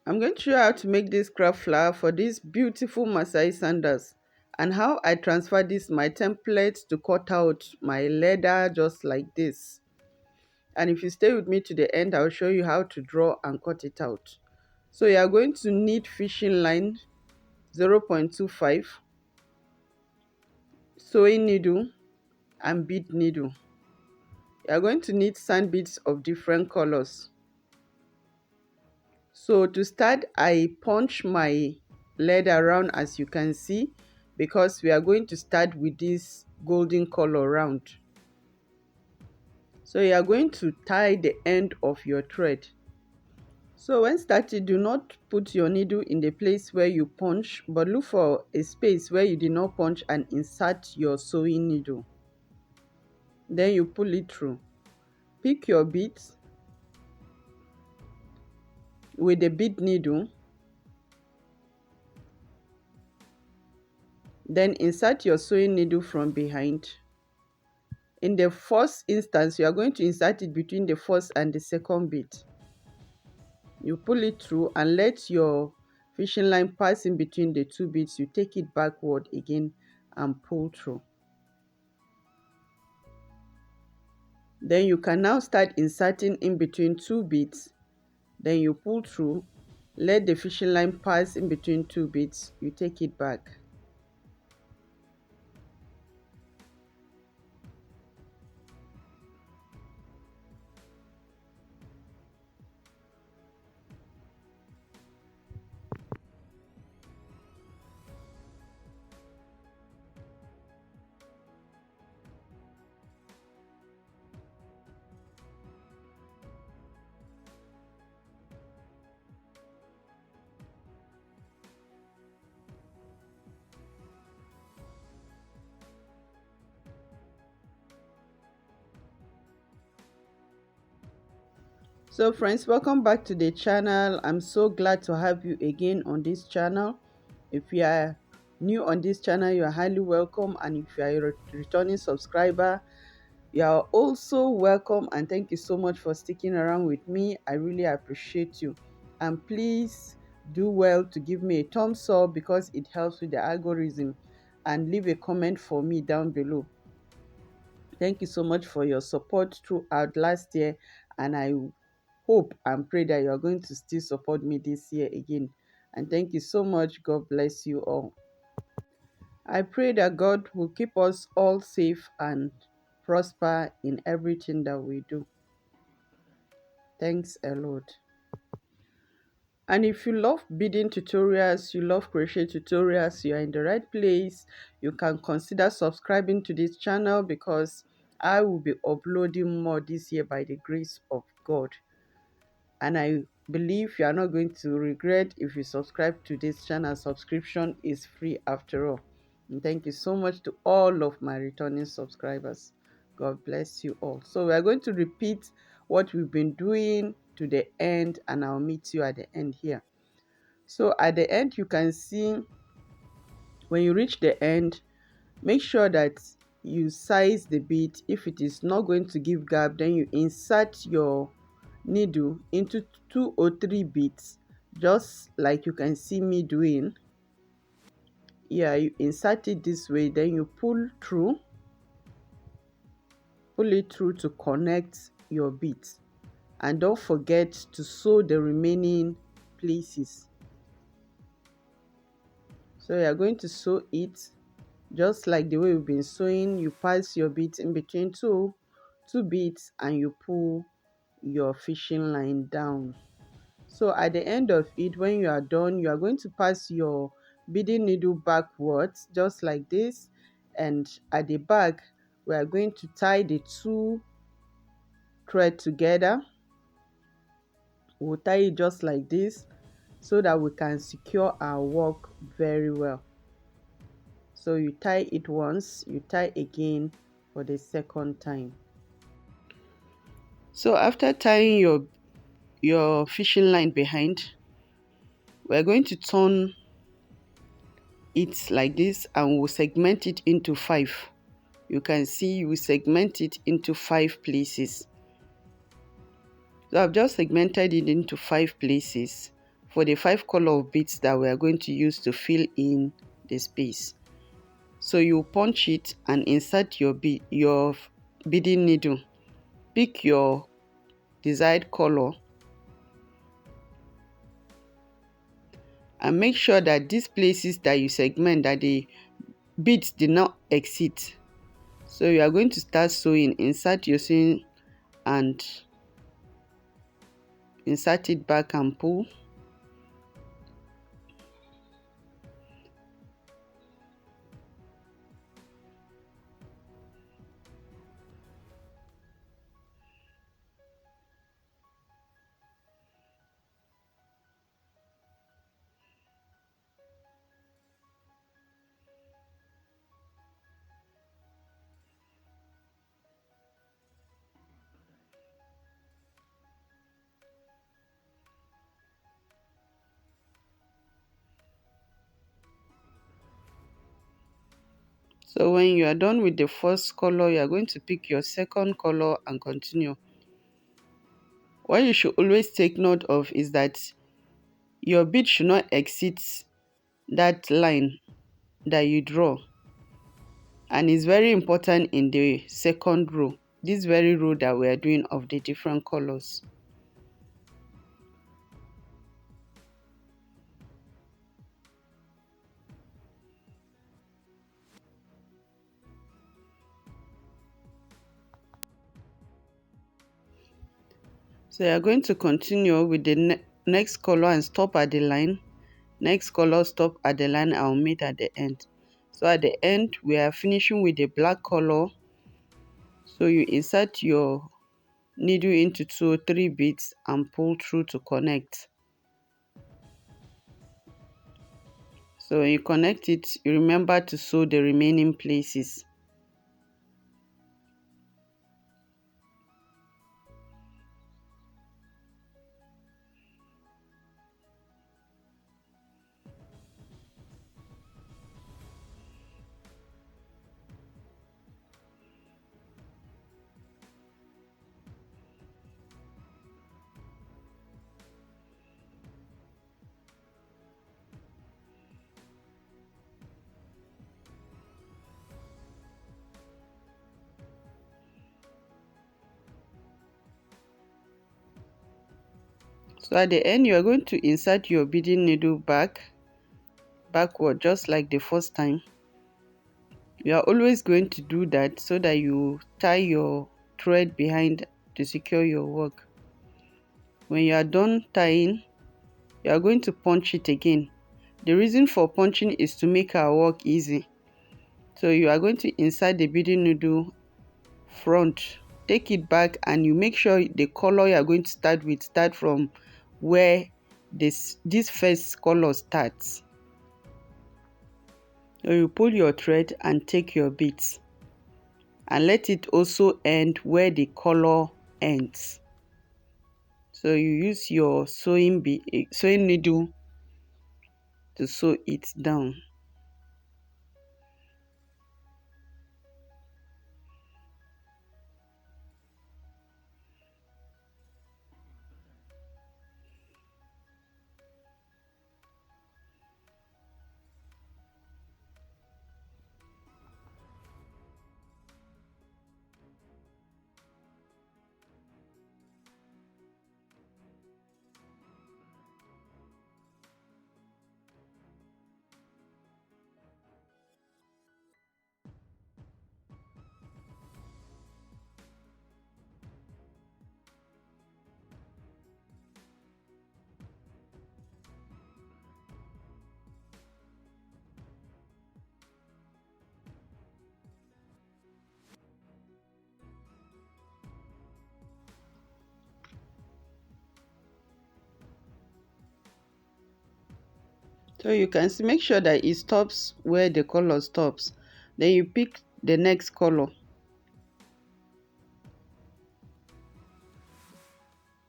I'm going to show you how to make this craft flower for these beautiful Masai sandals and how I transfer this my template to cut out my leather just like this. And if you stay with me to the end, I'll show you how to draw and cut it out. So you are going to need fishing line 0.25, sewing needle and bead needle. You are going to need sand beads of different colors. So to start, I punch my lead around as you can see, because we are going to start with this golden color round. So you are going to tie the end of your thread. So when starting, do not put your needle in the place where you punch, but look for a space where you did not punch and insert your sewing needle. Then you pull it through. Pick your beads with the bead needle. Then insert your sewing needle from behind. In the first instance, you are going to insert it between the first and the second bead. You pull it through and let your fishing line pass in between the two beads. You take it backward again and pull through. Then you can now start inserting in between two beads. Then you pull through, let the fishing line pass in between two beads. You take it back. So friends, welcome back to the channel. I'm so glad to have you again on this channel. If you are new on this channel, you are highly welcome, and if you are a returning subscriber, you are also welcome, and thank you so much for sticking around with me. I really appreciate you, and please do well to give me a thumbs up because it helps with the algorithm, and leave a comment for me down below. Thank you so much for your support throughout last year, and I hope and pray that you are going to still support me this year again. And thank you so much. God bless you all. I pray that God will keep us all safe and prosper in everything that we do. Thanks a lot. And if you love beading tutorials, you love crochet tutorials, you are in the right place. You can consider subscribing to this channel because I will be uploading more this year by the grace of God. And I believe you are not going to regret if you subscribe to this channel. Subscription is free after all. And thank you so much to all of my returning subscribers. God bless you all. So we are going to repeat what we've been doing to the end, and I'll meet you at the end here. So at the end, you can see when you reach the end, make sure that you size the bead. If it is not going to give gap, then you insert your needle into 2 or 3 beads, just like you can see me doing. Yeah, you insert it this way, then you pull it through to connect your beads, and don't forget to sew the remaining places. So you are going to sew it just like the way we've been sewing. You pass your beads in between two beads and you pull your fishing line down. So at the end of it, when you are done, you are going to pass your beading needle backwards just like this, and at the back we are going to tie the two threads together. We'll tie it just like this so that we can secure our work very well. So you tie it once, you tie again for the second time. So after tying your fishing line behind, we're going to turn it like this and we'll segment it into 5. You can see we segment it into 5 places. So I've just segmented it into 5 places for the 5 color of beads that we are going to use to fill in the space. So you punch it and insert your beading needle. Pick your desired color and make sure that these places that you segment, that the beads did not exceed. So you are going to start sewing. Insert your sewing and insert it back and pull. So when you are done with the first color, you are going to pick your second color and continue. What you should always take note of is that your bead should not exceed that line that you draw. And it's very important in the second row, this very row that we are doing of the different colors. So you are going to continue with the next color and stop at the line. Next color, stop at the line, I'll meet at the end. So at the end, we are finishing with the black color. So you insert your needle into 2 or 3 beads and pull through to connect. So when you connect it, you remember to sew the remaining places. So at the end, you are going to insert your beading needle backward, just like the first time. You are always going to do that so that you tie your thread behind to secure your work. When you are done tying, you are going to punch it again. The reason for punching is to make our work easy. So you are going to insert the beading needle front, take it back, and you make sure the color you are going to start with start from where this first color starts. So you pull your thread and take your beads and let it also end where the color ends. So you use your sewing needle to sew it down. So you can see, make sure that it stops where the color stops. Then you pick the next color.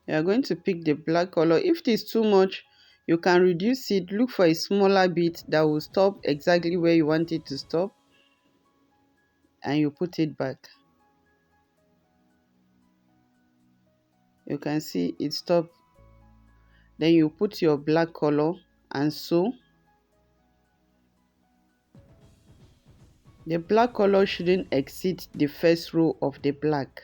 You are going to pick the black color. If it is too much, you can reduce it. Look for a smaller bit that will stop exactly where you want it to stop, and you put it back. You can see it stopped Then you put your black color and sew. The black color shouldn't exceed the first row of the black.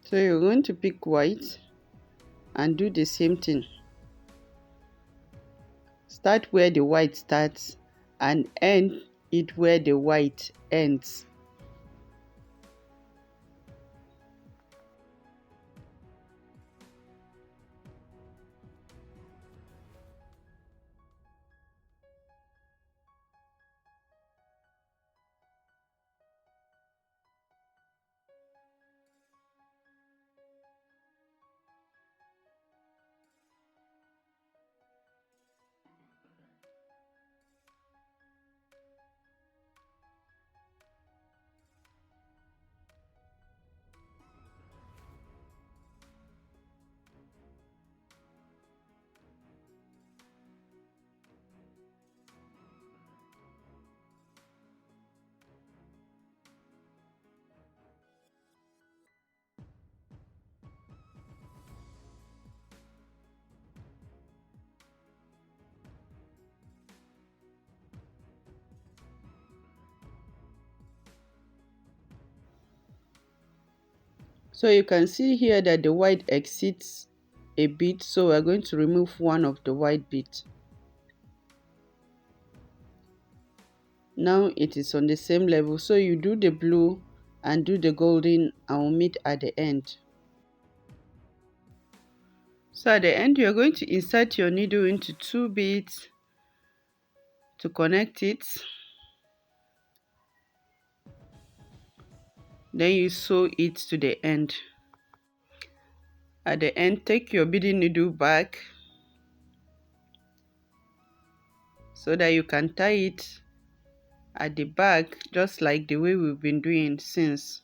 So you're going to pick white and do the same thing. Start where the white starts and end it where the white ends. So you can see here that the white exceeds a bit, so we're going to remove one of the white bit. Now it is on the same level, so you do the blue and do the golden and we'll meet at the end. So at the end you're going to insert your needle into 2 beads to connect it. Then you sew it to the end. At the end, take your beading needle back so that you can tie it at the back, just like the way we've been doing since.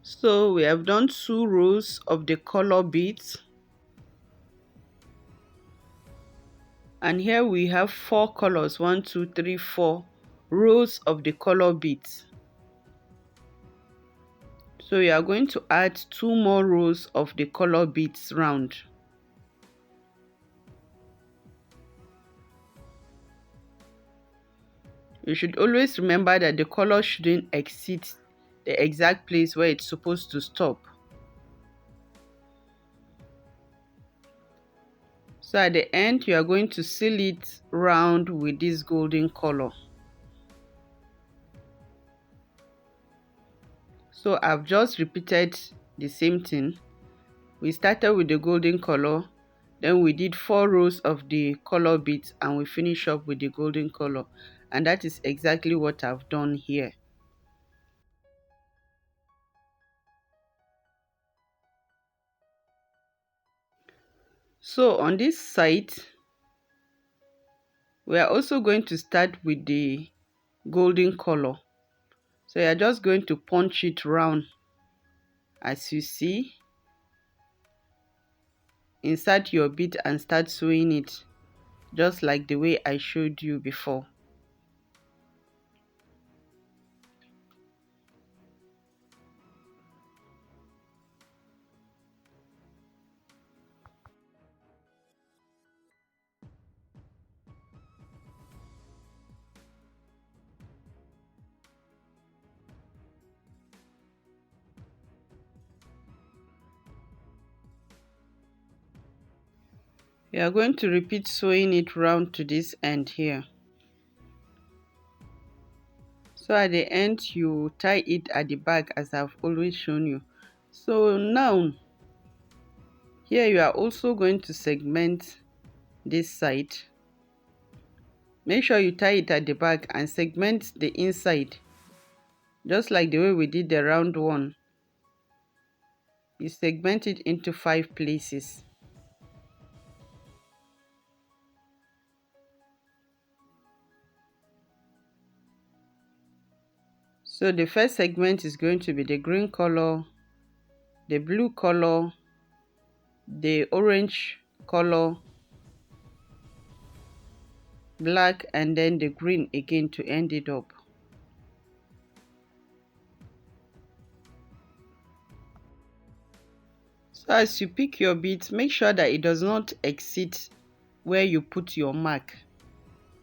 So we have done 2 rows of the color beads, and here we have 4 colors, 1 2 3 4 rows of the color beads. So we are going to add 2 more rows of the color beads round. You should always remember that the color shouldn't exceed the exact place where it's supposed to stop. So at the end, you are going to seal it round with this golden color. So I've just repeated the same thing. We started with the golden color, then we did 4 rows of the color beads and we finish up with the golden color. And that is exactly what I've done here. So on this side, we are also going to start with the golden color. So you are just going to punch it round as you see. Insert your bead and start sewing it just like the way I showed you before. You are going to repeat sewing it round to this end here. So at the end you tie it at the back as I've always shown you. So now here you are also going to segment this side. Make sure you tie it at the back and segment the inside, just like the way we did the round one. You segment it into 5 places. So the first segment is going to be the green color, the blue color, the orange color, black, and then the green again to end it up. So as you pick your beads, make sure that it does not exceed where you put your mark.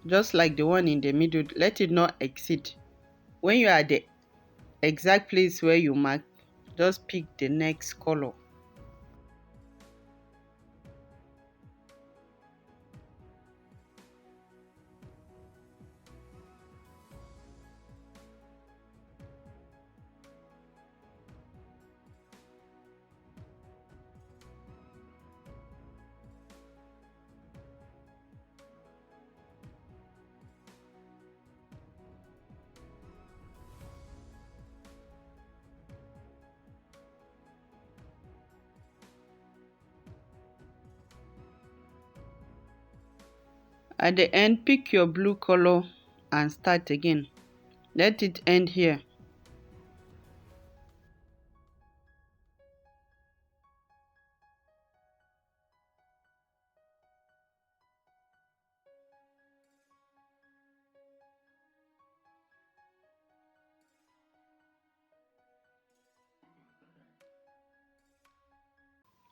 Just like the one in the middle, let it not exceed. When you are at the exact place where you mark, just pick the next color. At the end, pick your blue color and start again. Let it end here.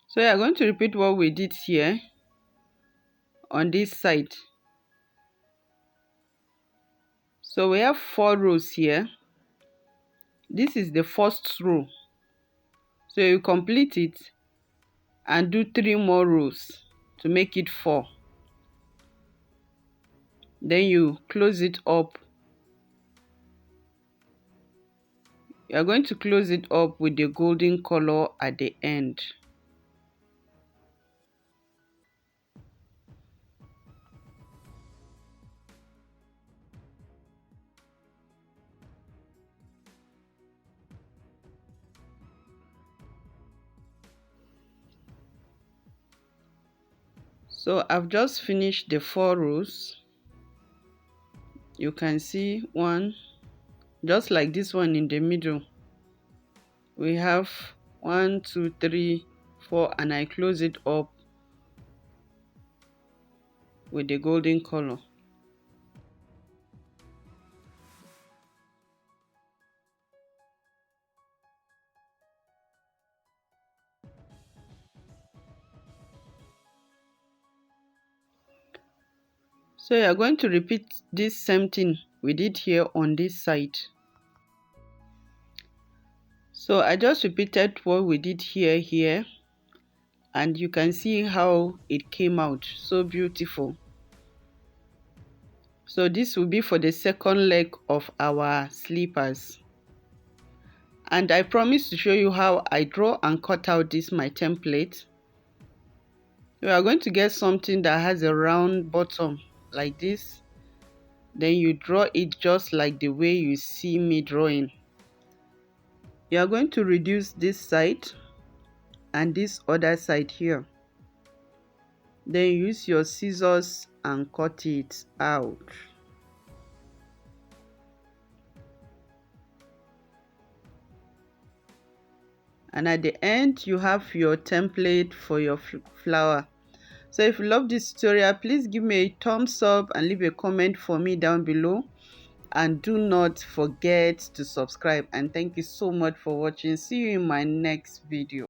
So you are going to repeat what we did here on this side. So we have 4 rows here. This is the first row. So you complete it and do 3 more rows to make it 4. Then you close it up. You are going to close it up with the golden color at the end. So I've just finished the 4 rows. You can see one, just like this one in the middle. We have 1, 2, 3, 4, and I close it up with the golden color. So you are going to repeat this same thing we did here on this side. So I just repeated what we did here, and you can see how it came out so beautiful. So this will be for the second leg of our slippers. And I promise to show you how I draw and cut out this my template. We are going to get something that has a round bottom like this. Then you draw it just like the way you see me drawing. You are going to reduce this side and this other side here. Then use your scissors and cut it out. And at the end, you have your template for your flower. So if you love this tutorial, please give me a thumbs up and leave a comment for me down below. And do not forget to subscribe. And thank you so much for watching. See you in my next video.